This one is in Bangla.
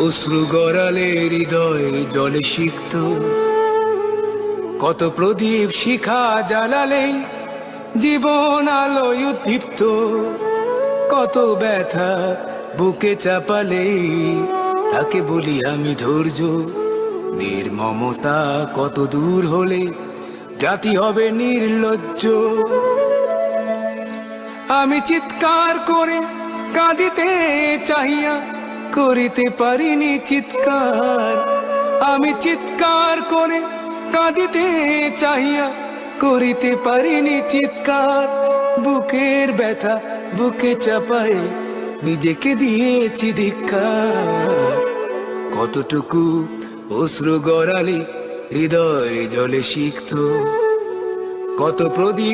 অশ্রু গড়ালে হৃদয় জলে সিক্ত, কত প্রদীপ শিখা জ্বালালে জীবন আলোয় উদ্দীপ্ত, কত ব্যথা বুকে চাপালে তাকে বলি আমি ধৈর্য। নির্মমতা কত দূর হলে জাতি হবে নির্লজ্জ। আমি চিৎকার করে কাঁদিতে চাহিয়া করিতে পারিনি চিৎকার, আমি চিৎকার করে কাঁদিতে চাহিয়া করিতে পারিনি চিৎকার। বুকের ব্যথা বুকে চাপায় নিজেকে দিয়েছি ধিক্কার, কতটুকু অশ্রু গড়ালে হৃদয় জলে সিক্ত, কত প্রদীপ